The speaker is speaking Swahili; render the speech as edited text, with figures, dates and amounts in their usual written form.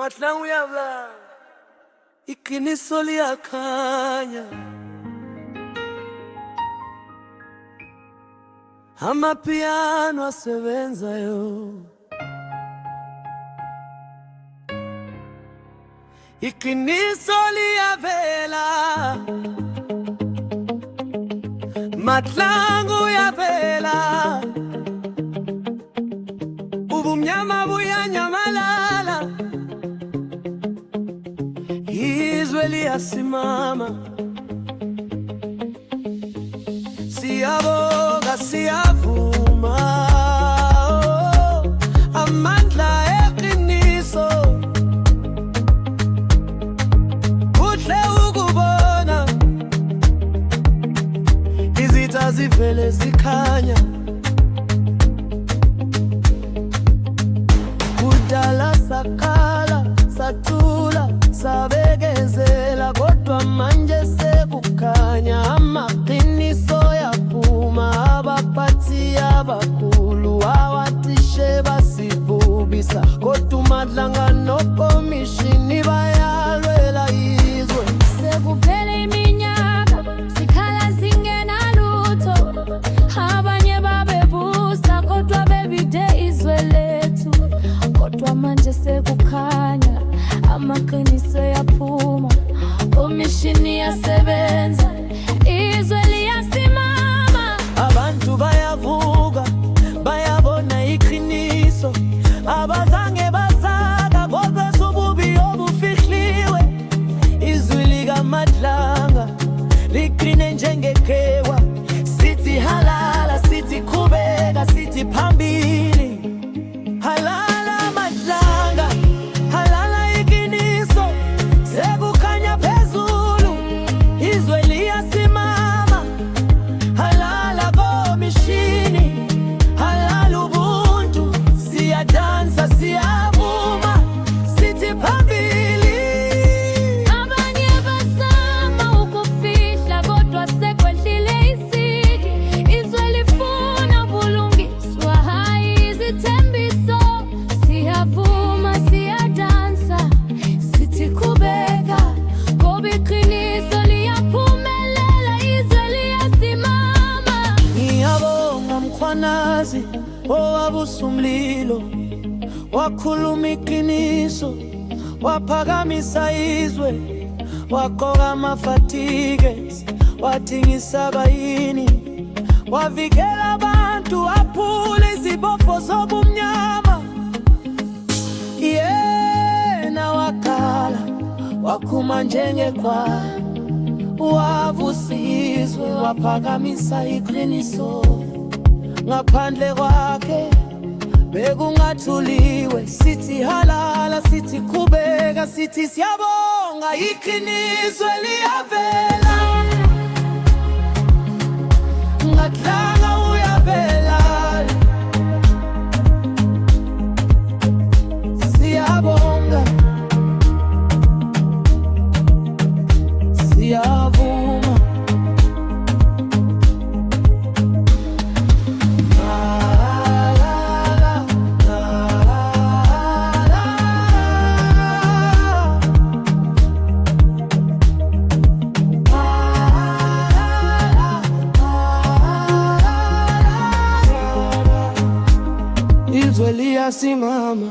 Matlangu yabla, iqiniso liyakhanya. Amapiano asebenzayo, iqiniso liyavela. Matlangu yavela, ubumnyama buyanyamalala. Izwe liyasimama, siyabonga siyavuma. Amandla eqiniso, kuhle ukubona izitha zivele zikhanya. Kudala sakhala sathula sabekezela, kodwa manje sekukhanya. Amaqiniso yaphuma, abaphathi abakhulu awacishe basibubisa, kodwa uMadlanga nokomishini bayalwela izwe. Sekuphele iminyaka sikhala singenalutho, abanye babebusa kodwa bebide izwe lethu. Kodwa manje sekukhanya, amaqiniso yaphuma, komishini yasebenza, izwe liyasimama. Abantu bayavuka, bayabona iqiniso, abazange bazaka kodwa sububi obufihliwe. Izwi likaMadlanga liqine njengekhewa, sithi halala, sithi qhubeka, sithi phambili. Halala Madlanga, halala iqiniso, sekukhanya phezulu, izwe liyasimama. Halala komishini, halala ubuntu, siyadansa siyavuma, sithi phambili. Abanye bazama ukufihla kodwa sekwehlile isigi, izwe lifuna ubulungiswa, hayi izithembiso. Siyavuma siyadansa, sithi qhubeka, ngoba iqiniso liyaphumelela, izwe liyasimama. Ngiyabonga Mkhwanazi owabusa umlilo, wakhuluma iqiniso, waphakamisa izwe, waqoka ama-fatigues, wathingisa abayini, wavikela abantu, waphula izibopho zobumnyama. Yena wakhala, wakhuma njengekhwaya, wavusa izwe, waphakamisa iqiniso. Ngaphandle kwakhe bekungathuliwe, sithi halala, sithi qhubeka, sithi siyabonga, iqiniso liyavela. Madlanga uyavela, siyabonga, siyavuma. Izwe liyasimama.